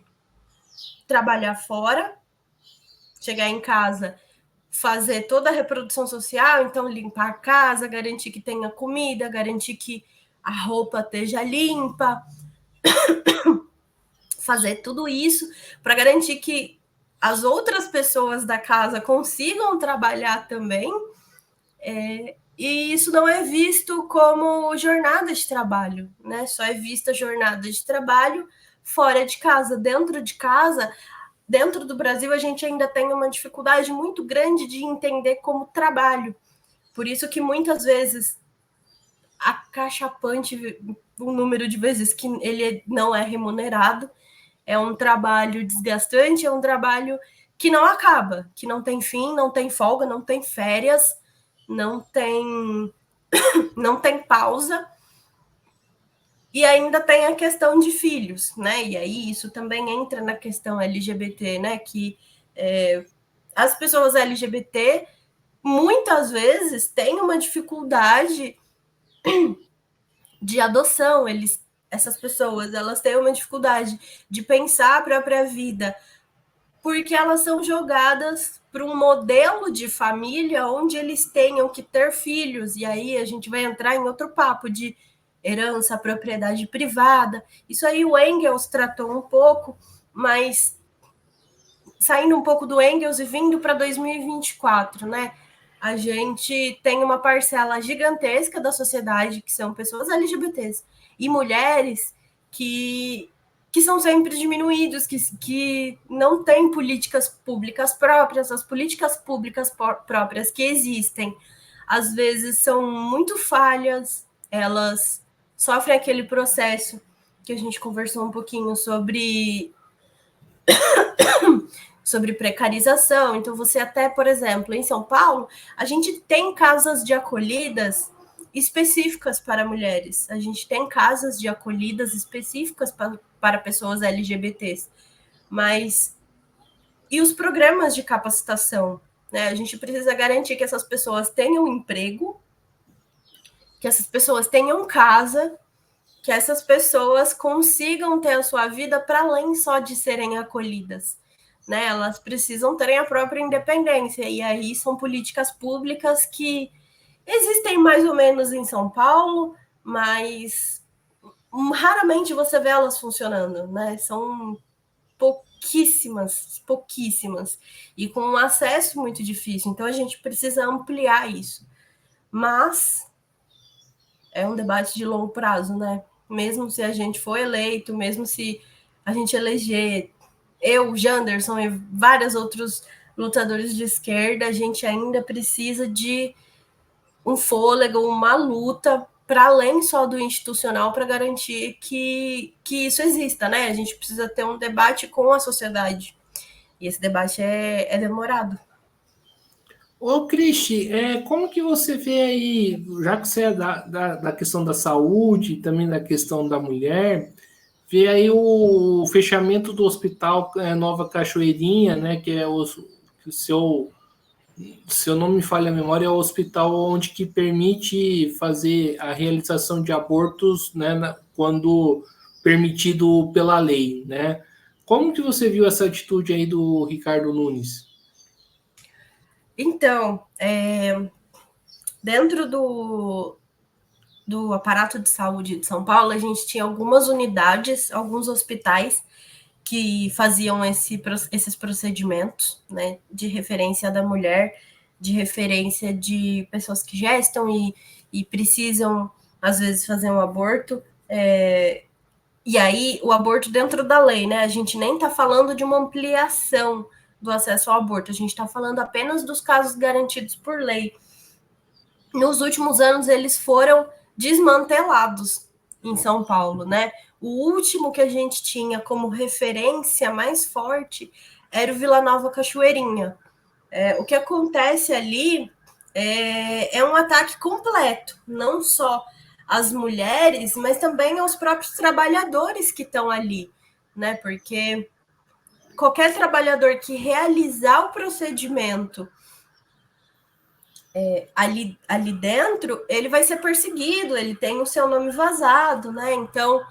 Speaker 2: trabalhar fora, chegar em casa, fazer toda a reprodução social, então limpar a casa, garantir que tenha comida, garantir que a roupa esteja limpa, fazer tudo isso para garantir que as outras pessoas da casa consigam trabalhar também. E isso não é visto como jornada de trabalho, né? Só é vista jornada de trabalho fora de casa. Dentro do Brasil, a gente ainda tem uma dificuldade muito grande de entender como trabalho. Por isso que muitas vezes acachapante o número de vezes que ele não é remunerado. É um trabalho desgastante, é um trabalho que não acaba, que não tem fim, não tem folga, não tem férias, não tem pausa. E ainda tem a questão de filhos, né? E aí isso também entra na questão LGBT, né? Que as pessoas LGBT muitas vezes têm uma dificuldade de adoção. Essas pessoas, elas têm uma dificuldade de pensar a própria vida, porque elas são jogadas para um modelo de família onde eles tenham que ter filhos. E aí a gente vai entrar em outro papo de herança, propriedade privada. Isso aí o Engels tratou um pouco, mas saindo um pouco do Engels e vindo para 2024, né? A gente tem uma parcela gigantesca da sociedade que são pessoas LGBTs e mulheres que são sempre diminuídos, que não têm políticas públicas próprias. As políticas públicas próprias que existem, às vezes, são muito falhas, elas sofrem aquele processo que a gente conversou um pouquinho sobre precarização. Então, você até, por exemplo, em São Paulo, a gente tem casas de acolhidas específicas para mulheres. A gente tem casas de acolhidas específicas para pessoas LGBTs. Mas e os programas de capacitação? Né? A gente precisa garantir que essas pessoas tenham emprego, que essas pessoas tenham casa, que essas pessoas consigam ter a sua vida para além só de serem acolhidas. né? Elas precisam ter a própria independência, e aí são políticas públicas que existem mais ou menos em São Paulo, mas raramente você vê elas funcionando, né? São pouquíssimas, pouquíssimas, e com um acesso muito difícil. Então a gente precisa ampliar isso. Mas é um debate de longo prazo, né? Mesmo se a gente for eleito, mesmo se a gente eleger eu, Janderson e vários outros lutadores de esquerda, a gente ainda precisa de um fôlego, uma luta para além só do institucional para garantir que isso exista, né? A gente precisa ter um debate com a sociedade. E esse debate é demorado.
Speaker 1: Ô, Cristi, como que você vê aí, já que você é da questão da saúde, também da questão da mulher, vê aí o fechamento do hospital Nova Cachoeirinha, né, que é que se eu não me falha a memória, é o hospital onde que permite fazer a realização de abortos, né, quando permitido pela lei, né? Como que você viu essa atitude aí do Ricardo Nunes?
Speaker 2: Então, dentro do aparato de saúde de São Paulo, a gente tinha algumas unidades, alguns hospitais que faziam esses procedimentos, né, de referência da mulher, de referência de pessoas que gestam e precisam, às vezes, fazer um aborto. E aí, o aborto dentro da lei, né? A gente nem está falando de uma ampliação do acesso ao aborto, a gente está falando apenas dos casos garantidos por lei. Nos últimos anos, eles foram desmantelados em São Paulo, né? O último que a gente tinha como referência mais forte era o Vila Nova Cachoeirinha. O que acontece ali é um ataque completo, não só às mulheres, mas também aos próprios trabalhadores que estão ali, né? Porque qualquer trabalhador que realizar o procedimento ali dentro, ele vai ser perseguido, ele tem o seu nome vazado, né? Então,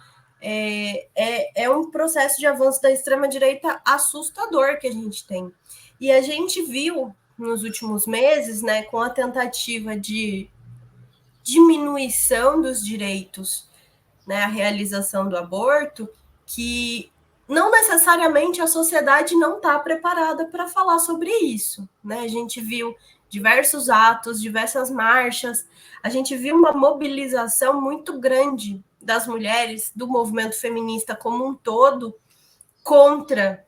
Speaker 2: é um processo de avanço da extrema-direita assustador que a gente tem. E a gente viu nos últimos meses, né, com a tentativa de diminuição dos direitos, né, a realização do aborto, que não necessariamente a sociedade não está preparada para falar sobre isso, né? A gente viu diversos atos, diversas marchas, a gente viu uma mobilização muito grande das mulheres, do movimento feminista como um todo, contra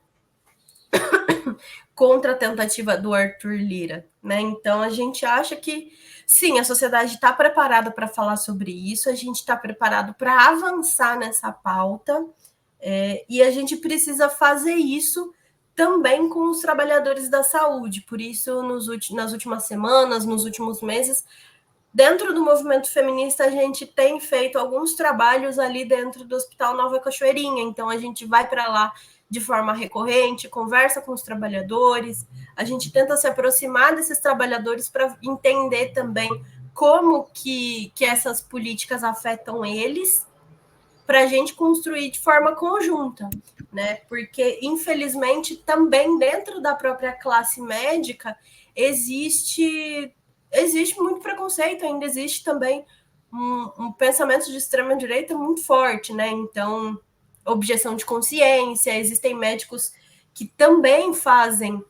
Speaker 2: a tentativa do Arthur Lira, né? Então a gente acha que sim, a sociedade está preparada para falar sobre isso, a gente está preparado para avançar nessa pauta, e a gente precisa fazer isso também com os trabalhadores da saúde. Por isso, nas últimas semanas, nos últimos meses, dentro do movimento feminista, a gente tem feito alguns trabalhos ali dentro do Hospital Nova Cachoeirinha. Então, a gente vai para lá de forma recorrente, conversa com os trabalhadores, a gente tenta se aproximar desses trabalhadores para entender também como que essas políticas afetam eles, para a gente construir de forma conjunta, né? Porque, infelizmente, também dentro da própria classe médica existe muito preconceito, ainda existe também um pensamento de extrema-direita muito forte, né? Então, objeção de consciência, existem médicos que também fazem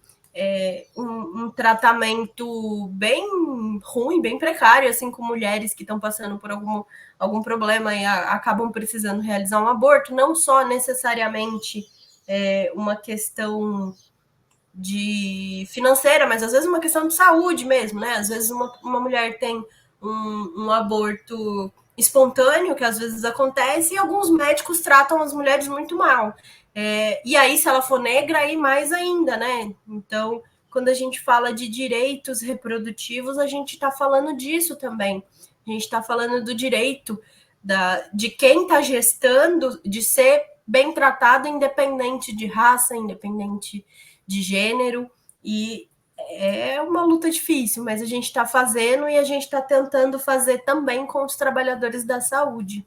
Speaker 2: um tratamento bem ruim, bem precário, assim, com mulheres que estão passando por algum problema e acabam precisando realizar um aborto, não só necessariamente uma questão de financeira, mas às vezes uma questão de saúde mesmo, né? Às vezes uma mulher tem um aborto espontâneo, que às vezes acontece, e alguns médicos tratam as mulheres muito mal. E aí, se ela for negra, aí mais ainda, né? Então, quando a gente fala de direitos reprodutivos, a gente está falando disso também. A gente está falando do direito de quem está gestando de ser bem tratado, independente de raça, independente de gênero, e é uma luta difícil, mas a gente está fazendo e a gente está tentando fazer também com os trabalhadores da saúde.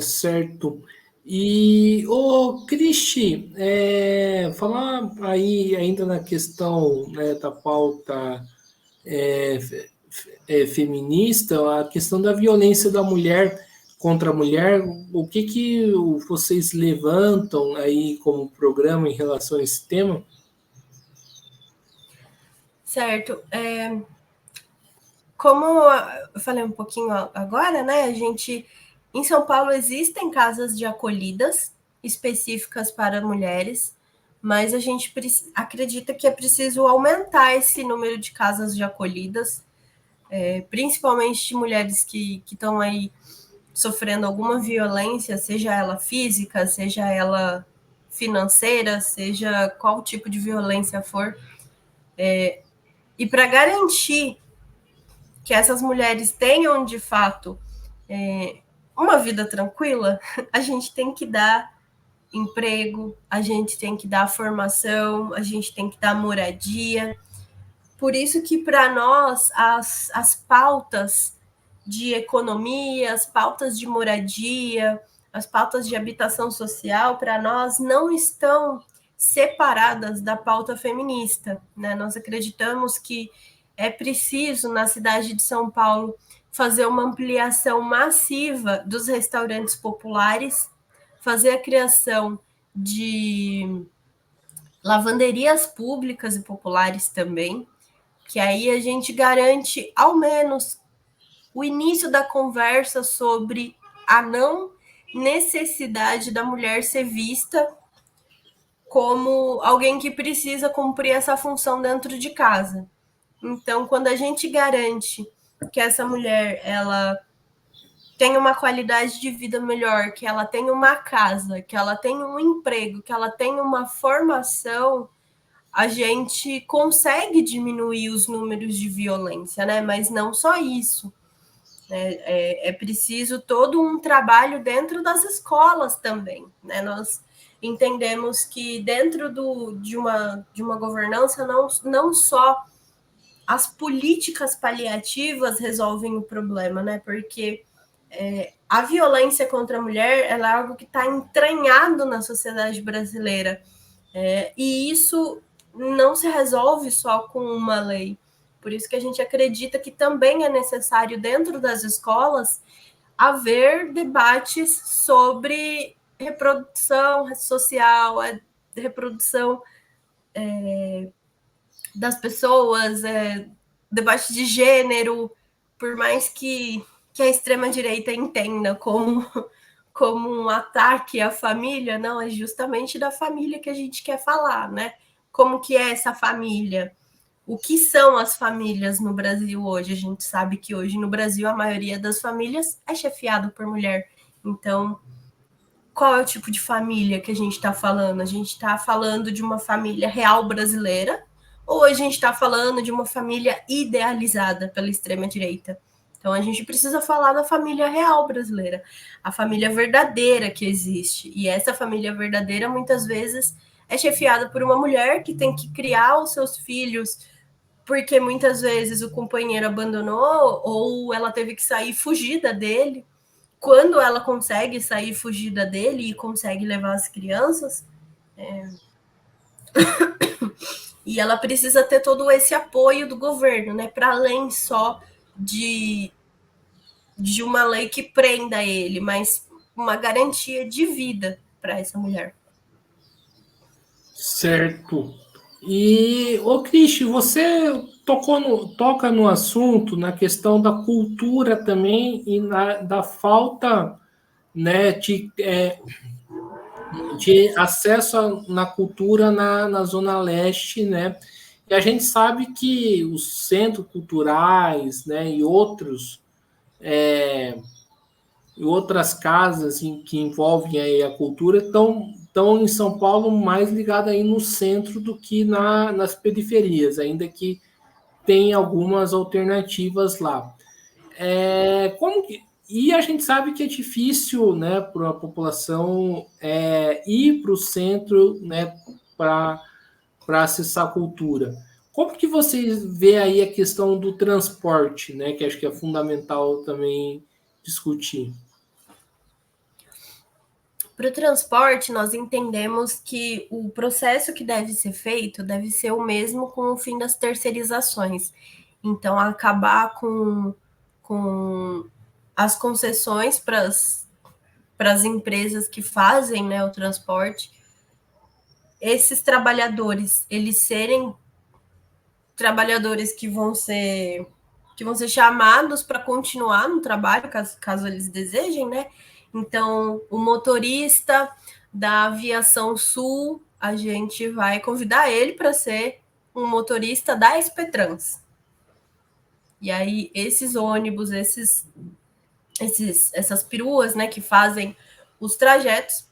Speaker 1: Certo. E, ô, Cristi, falar aí ainda na questão, né, da pauta feminista, a questão da violência da mulher contra a mulher, o que que vocês levantam aí como programa em relação a esse tema?
Speaker 2: Certo. Como eu falei um pouquinho agora, né? Em São Paulo existem casas de acolhidas específicas para mulheres, mas a gente acredita que é preciso aumentar esse número de casas de acolhidas, principalmente de mulheres que estão aí sofrendo alguma violência, seja ela física, seja ela financeira, seja qual tipo de violência for. E para garantir que essas mulheres tenham, de fato, uma vida tranquila, a gente tem que dar emprego, a gente tem que dar formação, a gente tem que dar moradia. Por isso que, para nós, as pautas de economia, as pautas de moradia, as pautas de habitação social, para nós, não estão separadas da pauta feminista. Né? Nós acreditamos que é preciso, na cidade de São Paulo, fazer uma ampliação massiva dos restaurantes populares, fazer a criação de lavanderias públicas e populares também, que aí a gente garante ao menos o início da conversa sobre a não necessidade da mulher ser vista como alguém que precisa cumprir essa função dentro de casa. Então, quando a gente garante que essa mulher ela tem uma qualidade de vida melhor, que ela tem uma casa, que ela tem um emprego, que ela tem uma formação, a gente consegue diminuir os números de violência, né? Mas não só isso. É preciso todo um trabalho dentro das escolas também. Né? Nós entendemos que dentro de uma governança, não só as políticas paliativas resolvem o problema, né? Porque a violência contra a mulher ela é algo que está entranhado na sociedade brasileira. E isso não se resolve só com uma lei. Por isso que a gente acredita que também é necessário, dentro das escolas, haver debates sobre reprodução social, a reprodução das pessoas, debate de gênero, por mais que a extrema-direita entenda como um ataque à família, não, é justamente da família que a gente quer falar, né? Como que é essa família? O que são as famílias no Brasil hoje? A gente sabe que hoje no Brasil a maioria das famílias é chefiada por mulher. Então, qual é o tipo de família que a gente está falando? A gente está falando de uma família real brasileira ou a gente está falando de uma família idealizada pela extrema-direita? Então, a gente precisa falar da família real brasileira, a família verdadeira que existe. E essa família verdadeira, muitas vezes, é chefiada por uma mulher que tem que criar os seus filhos porque muitas vezes o companheiro abandonou ou ela teve que sair fugida dele. Quando ela consegue sair fugida dele e consegue levar as crianças, e ela precisa ter todo esse apoio do governo, né? Para além só de, de uma lei que prenda ele, mas uma garantia de vida para essa mulher.
Speaker 1: Certo. E, ô Cristi, você toca no assunto, na questão da cultura também e da falta, né, de acesso na cultura na Zona Leste, né? E a gente sabe que os centros culturais, né, e outras casas que envolvem aí a cultura estão em São Paulo mais ligadas aí no centro do que nas periferias, ainda que tem algumas alternativas lá. E a gente sabe que é difícil, né, para a população ir para o centro, né, para acessar a cultura. Como que você vê aí a questão do transporte, né, que acho que é fundamental também discutir?
Speaker 2: Para o transporte, nós entendemos que o processo que deve ser feito deve ser o mesmo com o fim das terceirizações. Então, acabar com as concessões para as empresas que fazem, né, o transporte, esses trabalhadores, eles serem trabalhadores que vão ser chamados para continuar no trabalho, caso eles desejem, né? Então, o motorista da Aviação Sul, a gente vai convidar ele para ser um motorista da SP-Trans. E aí, esses ônibus, essas peruas, né, que fazem os trajetos,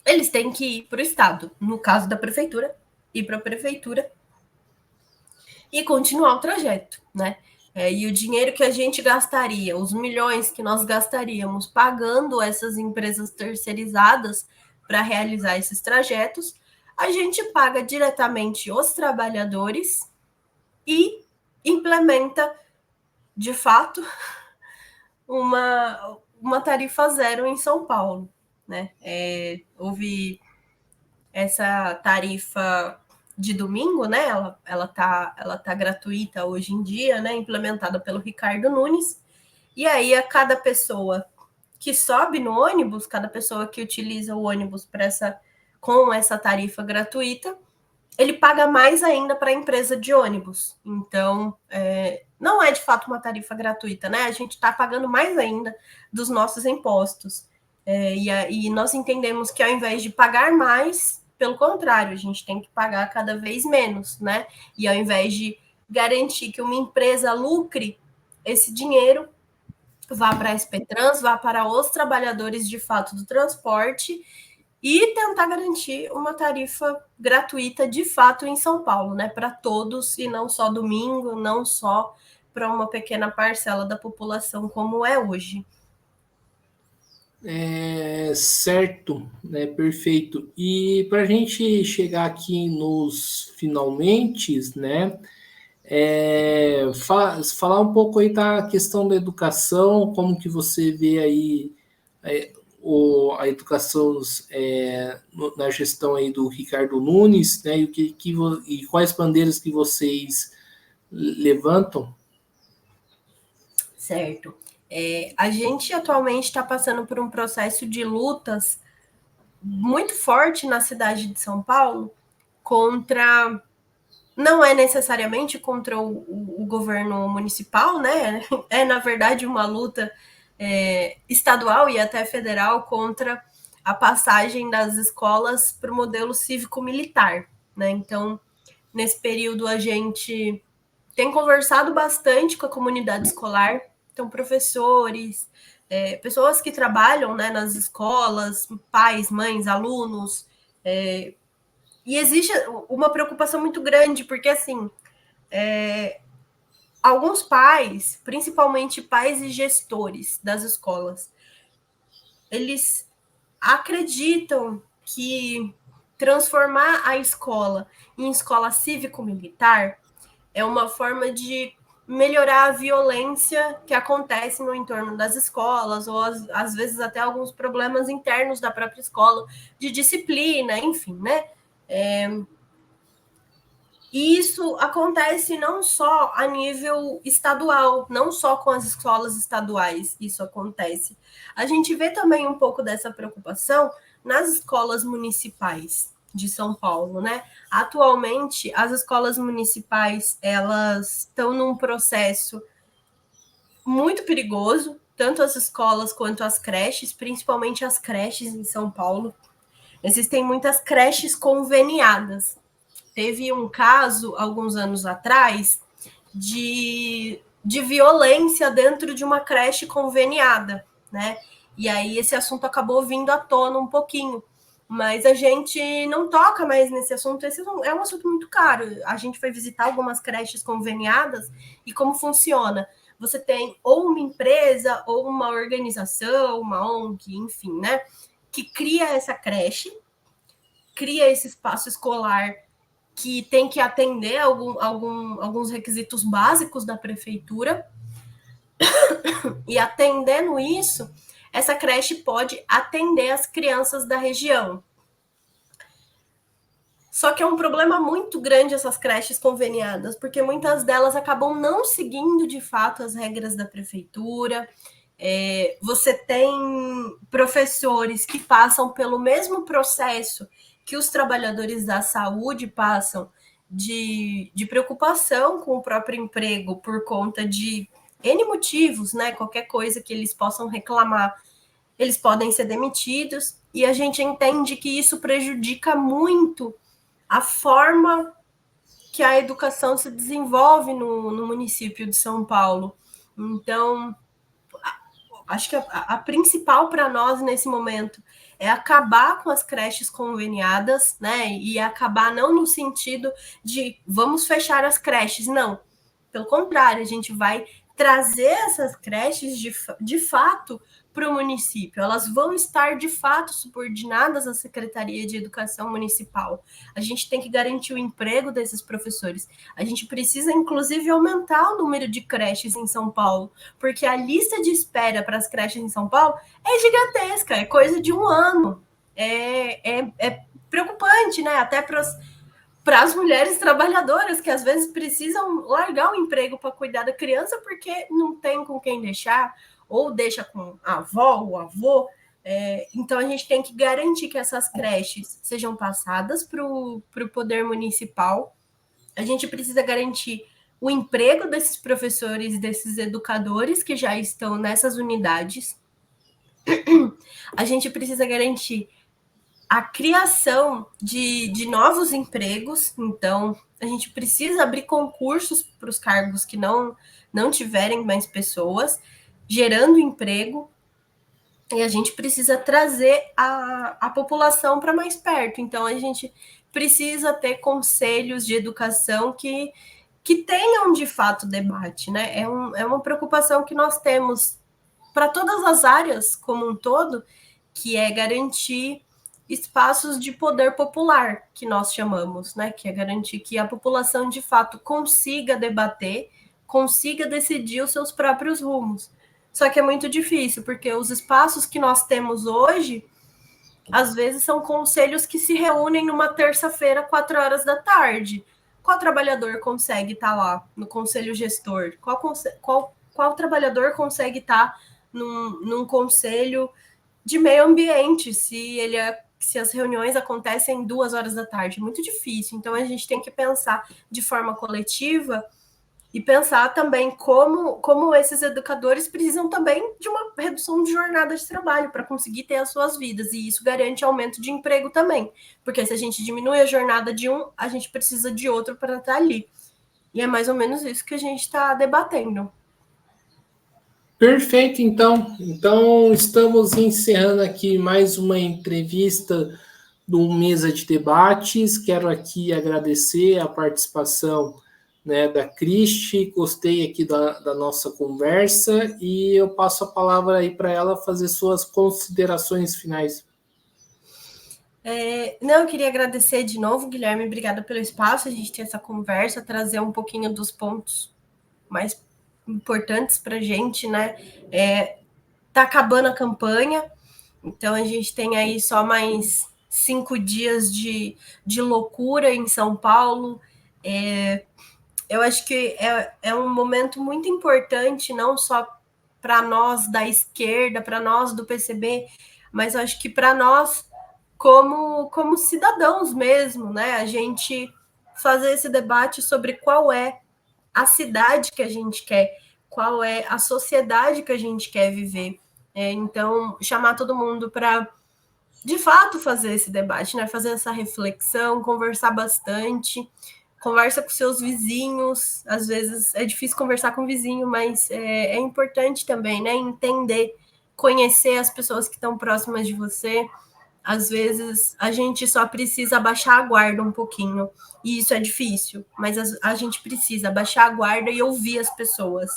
Speaker 2: eles têm que ir para o Estado, no caso da prefeitura, ir para a prefeitura e continuar o trajeto, né? E o dinheiro que a gente gastaria, os milhões que nós gastaríamos pagando essas empresas terceirizadas para realizar esses trajetos, a gente paga diretamente os trabalhadores e implementa, de fato, uma tarifa zero em São Paulo, né? Houve essa tarifa de domingo, né? Ela tá gratuita hoje em dia, né? Implementada pelo Ricardo Nunes. E aí, a cada pessoa que sobe no ônibus, cada pessoa que utiliza o ônibus com essa tarifa gratuita, ele paga mais ainda para a empresa de ônibus. Então, não é de fato uma tarifa gratuita, né? A gente está pagando mais ainda dos nossos impostos. E nós entendemos que ao invés de pagar mais, pelo contrário, a gente tem que pagar cada vez menos, né? E ao invés de garantir que uma empresa lucre, esse dinheiro vá para a SP-Trans, vá para os trabalhadores de fato do transporte e tentar garantir uma tarifa gratuita de fato em São Paulo, né? Para todos e não só domingo, não só para uma pequena parcela da população como é hoje.
Speaker 1: Certo, né? Perfeito. E para a gente chegar aqui nos finalmente, né? Falar um pouco aí da questão da educação, como que você vê aí a educação na gestão aí do Ricardo Nunes, né? E quais bandeiras que vocês levantam?
Speaker 2: Certo. A gente atualmente está passando por um processo de lutas muito forte na cidade de São Paulo contra. Não é necessariamente contra o governo municipal, né? Na verdade, uma luta estadual e até federal contra a passagem das escolas para o modelo cívico-militar, né? Então, nesse período, a gente tem conversado bastante com a comunidade escolar, então professores, pessoas que trabalham, né, nas escolas, pais, mães, alunos, e existe uma preocupação muito grande, porque assim, alguns pais, principalmente pais e gestores das escolas, eles acreditam que transformar a escola em escola cívico-militar é uma forma de melhorar a violência que acontece no entorno das escolas, ou às vezes até alguns problemas internos da própria escola, de disciplina, enfim, né? E isso acontece não só a nível estadual, não só com as escolas estaduais, isso acontece. A gente vê também um pouco dessa preocupação nas escolas municipais de São Paulo, né? Atualmente, as escolas municipais, elas estão num processo muito perigoso, tanto as escolas quanto as creches, principalmente as creches em São Paulo. Existem muitas creches conveniadas. Teve um caso, alguns anos atrás, de violência dentro de uma creche conveniada, né? E aí esse assunto acabou vindo à tona um pouquinho. Mas a gente não toca mais nesse assunto. Esse é um assunto muito caro. A gente foi visitar algumas creches conveniadas e como funciona. Você tem ou uma empresa, ou uma organização, uma ONG, enfim, né? Que cria essa creche, cria esse espaço escolar que tem que atender alguns requisitos básicos da prefeitura, e atendendo isso, essa creche pode atender as crianças da região. Só que é um problema muito grande essas creches conveniadas, porque muitas delas acabam não seguindo de fato as regras da prefeitura. Você tem professores que passam pelo mesmo processo que os trabalhadores da saúde passam, de preocupação com o próprio emprego por conta de N motivos, né? Qualquer coisa que eles possam reclamar, eles podem ser demitidos, e a gente entende que isso prejudica muito a forma que a educação se desenvolve no município de São Paulo. Então, acho que a principal para nós nesse momento é acabar com as creches conveniadas, né? E acabar não no sentido de vamos fechar as creches, não. Pelo contrário, a gente vai trazer essas creches de fato para o município. Elas vão estar de fato subordinadas à Secretaria de Educação Municipal. A gente tem que garantir o emprego desses professores. A gente precisa, inclusive, aumentar o número de creches em São Paulo, porque a lista de espera para as creches em São Paulo é gigantesca, é coisa de um ano. É preocupante, né? Até para as mulheres trabalhadoras que às vezes precisam largar o emprego para cuidar da criança porque não tem com quem deixar, ou deixa com a avó ou avô. Então a gente tem que garantir que essas creches sejam passadas para o poder municipal. A gente precisa garantir o emprego desses professores, desses educadores que já estão nessas unidades. A gente precisa garantir a criação de novos empregos. Então, a gente precisa abrir concursos para os cargos que não tiverem mais pessoas, gerando emprego, e a gente precisa trazer a população para mais perto. Então, a gente precisa ter conselhos de educação que tenham, de fato, debate, né? É uma preocupação que nós temos para todas as áreas como um todo, que é garantir espaços de poder popular, que nós chamamos, né? Que é garantir que a população, de fato, consiga debater, consiga decidir os seus próprios rumos. Só que é muito difícil, porque os espaços que nós temos hoje, às vezes, são conselhos que se reúnem numa terça-feira, 4 horas da tarde. Qual trabalhador consegue estar lá no conselho gestor? Qual trabalhador consegue estar num conselho de meio ambiente, se as reuniões acontecem 2 horas da tarde? Muito difícil. Então, a gente tem que pensar de forma coletiva e pensar também como esses educadores precisam também de uma redução de jornada de trabalho para conseguir ter as suas vidas, e isso garante aumento de emprego também, porque se a gente diminui a jornada de um, a gente precisa de outro para estar ali. E é mais ou menos isso que a gente está debatendo.
Speaker 1: Perfeito, então. Então, estamos encerrando aqui mais uma entrevista do Mesa de Debates. Quero aqui agradecer a participação, né, da Cristi. Gostei aqui da nossa conversa e eu passo a palavra aí para ela fazer suas considerações finais.
Speaker 2: Eu queria agradecer de novo, Guilherme. Obrigada pelo espaço, a gente ter essa conversa, trazer um pouquinho dos pontos mais importantes para a gente, né? Tá acabando a campanha, então a gente tem aí só mais 5 dias de loucura em São Paulo. Eu acho que é um momento muito importante, não só para nós da esquerda, para nós do PCB, mas eu acho que para nós como cidadãos mesmo, né? A gente fazer esse debate sobre qual é a cidade que a gente quer, qual é a sociedade que a gente quer viver. Então, chamar todo mundo para, de fato, fazer esse debate, né? Fazer essa reflexão, conversar bastante, conversa com seus vizinhos. Às vezes é difícil conversar com o vizinho, mas é importante também, né? Entender, conhecer as pessoas que estão próximas de você. Às vezes a gente só precisa baixar a guarda um pouquinho, e isso é difícil, mas a gente precisa baixar a guarda e ouvir as pessoas.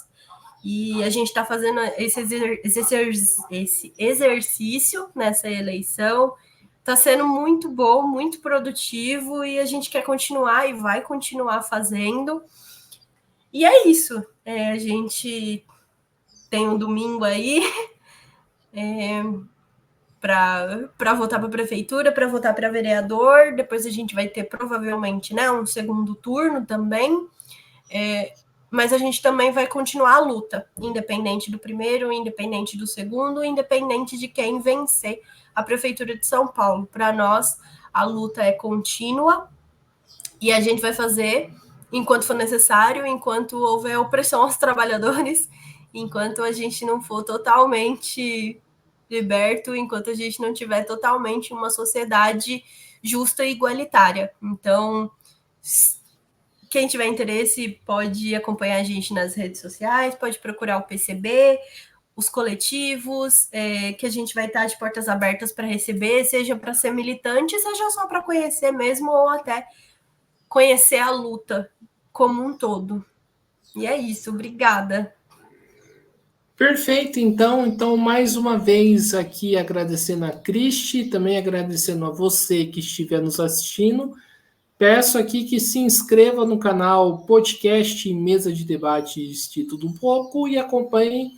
Speaker 2: E a gente está fazendo esse exercício nessa eleição. Está sendo muito bom, muito produtivo, e a gente quer continuar e vai continuar fazendo. E é isso. A gente tem um domingo aí para votar para a prefeitura, para votar para vereador. Depois a gente vai ter provavelmente, né, um segundo turno também. Mas a gente também vai continuar a luta, independente do primeiro, independente do segundo, independente de quem vencer a Prefeitura de São Paulo. Para nós, a luta é contínua e a gente vai fazer enquanto for necessário, enquanto houver opressão aos trabalhadores, enquanto a gente não for totalmente liberto, enquanto a gente não tiver totalmente uma sociedade justa e igualitária. Então, quem tiver interesse pode acompanhar a gente nas redes sociais, pode procurar o PCB, os coletivos, que a gente vai estar de portas abertas para receber, seja para ser militante, seja só para conhecer mesmo, ou até conhecer a luta como um todo. E é isso, obrigada.
Speaker 1: Perfeito, então mais uma vez aqui agradecendo a Cristi, também agradecendo a você que estiver nos assistindo. Peço aqui que se inscreva no canal Podcast Mesa de Debates de Tudo Um Pouco e acompanhe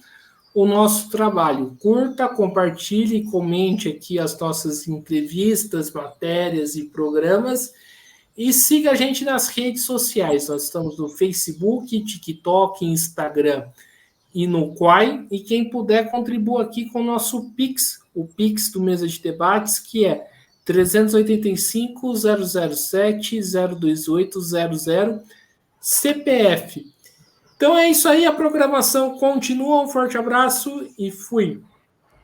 Speaker 1: o nosso trabalho. Curta, compartilhe, comente aqui as nossas entrevistas, matérias e programas. E siga a gente nas redes sociais. Nós estamos no Facebook, TikTok, Instagram e no Quai. E quem puder, contribua aqui com o nosso Pix, o Pix do Mesa de Debates, que é 385-007-02800 CPF. Então é isso aí, a programação continua. Um forte abraço e fui!